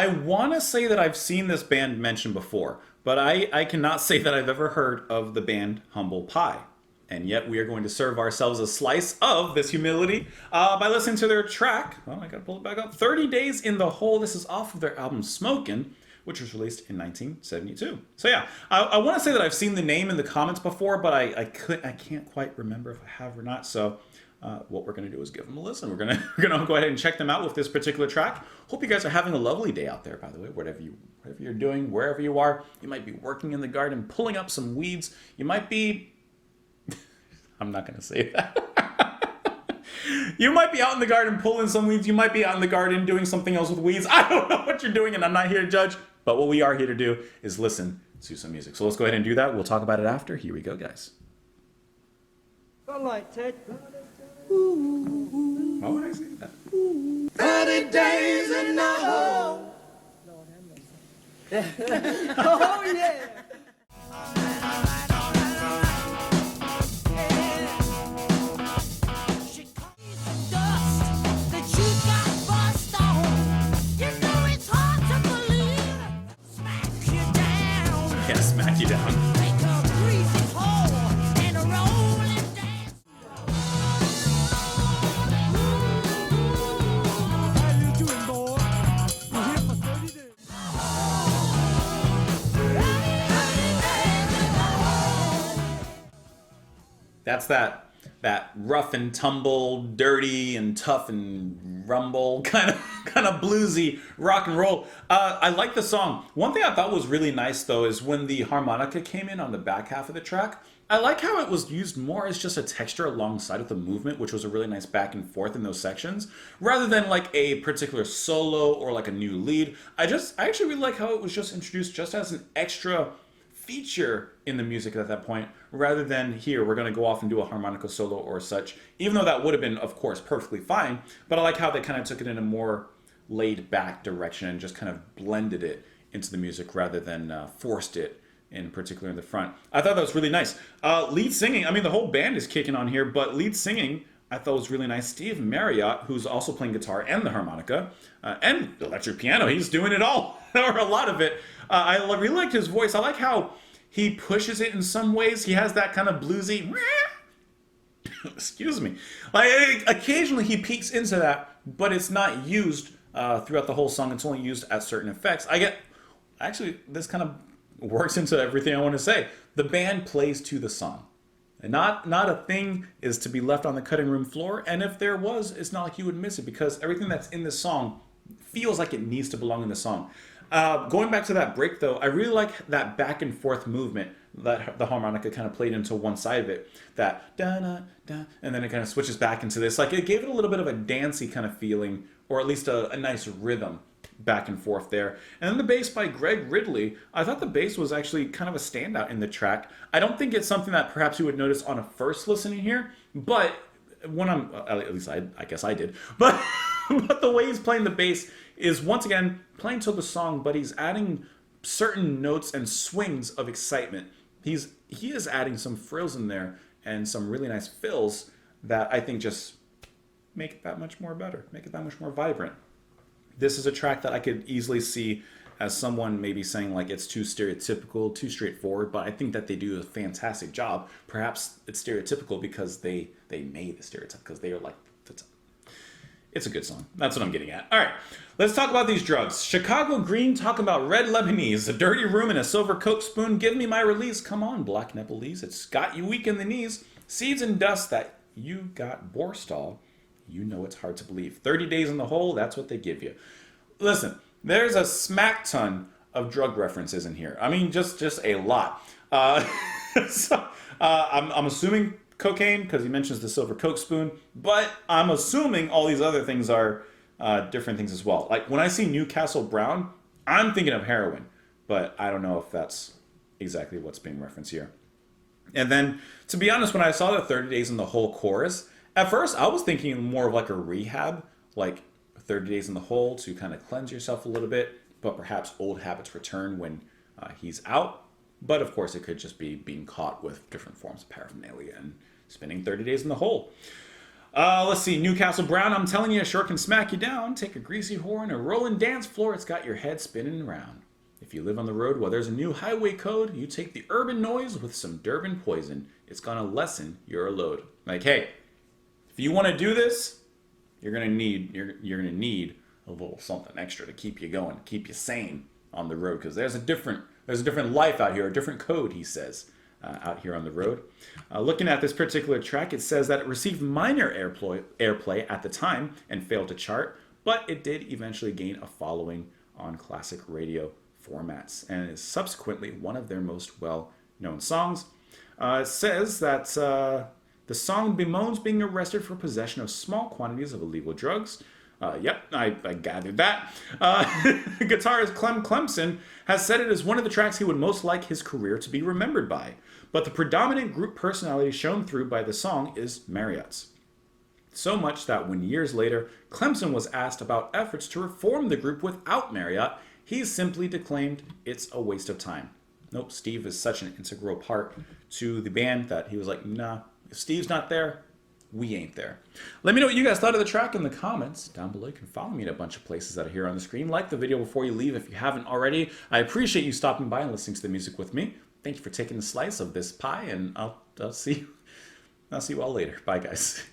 I want to say that I've seen this band mentioned before, but I cannot say that I've ever heard of the band Humble Pie. And yet we are going to serve ourselves a slice of this humility by listening to their track. Oh, I gotta pull it back up. 30 Days in the Hole. This is off of their album Smokin', which was released in 1972. So yeah, I want to say that I've seen the name in the comments before, but I can't quite remember if I have or not. So what we're going to do is give them a listen. We're gonna go ahead and check them out with this particular track. Hope you guys are having a lovely day out there, by the way, whatever you're doing, wherever you are. You might be working in the garden, pulling up some weeds. You might be... I'm not going to say that. You might be out in the garden pulling some weeds. You might be out in the garden doing something else with weeds. I don't know what you're doing, and I'm not here to judge. But what we are here to do is listen to some music. So let's go ahead and do that. We'll talk about it after. Here we go, guys. All right, Ted. Why would I say that? 30 days in the hole. Oh, yeah. Yeah, smack you down. That's that rough and tumble, dirty and tough and rumble kind of bluesy rock and roll. I like the song. One thing I thought was really nice though is when the harmonica came in on the back half of the track. I like how it was used more as just a texture alongside with the movement, which was a really nice back and forth in those sections, rather than like a particular solo or like a new lead. I actually really like how it was just introduced just as an extra feature in the music at that point, rather than here we're going to go off and do a harmonica solo or such, even though that would have been of course perfectly fine. But I like how they kind of took it in a more laid back direction and just kind of blended it into the music rather than forced it in particular in the front. I thought that was really nice. Lead singing, I mean the whole band is kicking on here, but lead singing I thought was really nice. Steve Marriott, who's also playing guitar and the harmonica and the electric piano, he's doing it all or a lot of it. I really liked his voice. I like how he pushes it in some ways. He has that kind of bluesy, excuse me. Like occasionally he peeks into that, but it's not used throughout the whole song. It's only used at certain effects. Actually, this kind of works into everything I want to say. The band plays to the song. And not a thing is to be left on the cutting room floor. And if there was, it's not like you would miss it because everything that's in this song feels like it needs to belong in the song. Going back to that break though, I really like that back and forth movement that the harmonica kind of played into one side of it. That da-da-da, and then it kind of switches back into this. Like it gave it a little bit of a dancey kind of feeling, or at least a nice rhythm back and forth there. And then the bass by Greg Ridley, I thought the bass was actually kind of a standout in the track. I don't think it's something that perhaps you would notice on a first listening here, but when at least I guess I did, but but the way he's playing the bass is once again playing to the song, but he's adding certain notes and swings of excitement. He is adding some frills in there and some really nice fills that I think just make it that much more better, make it that much more vibrant. This is a track that I could easily see as someone maybe saying like it's too stereotypical, too straightforward, but I think that they do a fantastic job. Perhaps it's stereotypical because they made the stereotype, because they are like, it's a good song. That's what I'm getting at. All right, let's talk about these drugs. Chicago Green talking about red Lebanese, a dirty room and a silver Coke spoon. Give me my release. Come on, Black Nepalese. It's got you weak in the knees. Seeds and dust that you got Borstal. You know it's hard to believe. 30 days in the hole, that's what they give you. Listen, there's a smack ton of drug references in here. I mean, just a lot. I'm assuming cocaine because he mentions the silver Coke spoon, but I'm assuming all these other things are different things as well. Like when I see Newcastle Brown, I'm thinking of heroin, but I don't know if that's exactly what's being referenced here. And then, to be honest, when I saw the 30 days in the hole chorus, at first, I was thinking more of like a rehab, like 30 days in the hole to kind of cleanse yourself a little bit, but perhaps old habits return when he's out. But of course, it could just be being caught with different forms of paraphernalia and spending 30 days in the hole. Let's see. Newcastle Brown, I'm telling you, a sure can smack you down. Take a greasy horn, a rolling dance floor, it's got your head spinning around. If you live on the road while there's a new highway code, you take the urban noise with some Durban poison. It's gonna lessen your load. Like, hey, if you want to do this, you're gonna need a little something extra to keep you going, keep you sane on the road, because there's a different life out here, a different code, he says, out here on the road. Looking at this particular track, it says that it received minor airplay at the time and failed to chart, but it did eventually gain a following on classic radio formats and is subsequently one of their most well-known songs. It says that the song bemoans being arrested for possession of small quantities of illegal drugs. Yep, I gathered that. Guitarist Clem Clemson has said it is one of the tracks he would most like his career to be remembered by. But the predominant group personality shown through by the song is Marriott's. So much that when years later, Clemson was asked about efforts to reform the group without Marriott, he simply declaimed it's a waste of time. Nope, Steve is such an integral part to the band that he was like, nah, if Steve's not there, we ain't there. Let me know what you guys thought of the track in the comments down below. You can follow me in a bunch of places that are here on the screen. Like the video before you leave if you haven't already. I appreciate you stopping by and listening to the music with me. Thank you for taking a slice of this pie, and I'll see you all later. Bye, guys.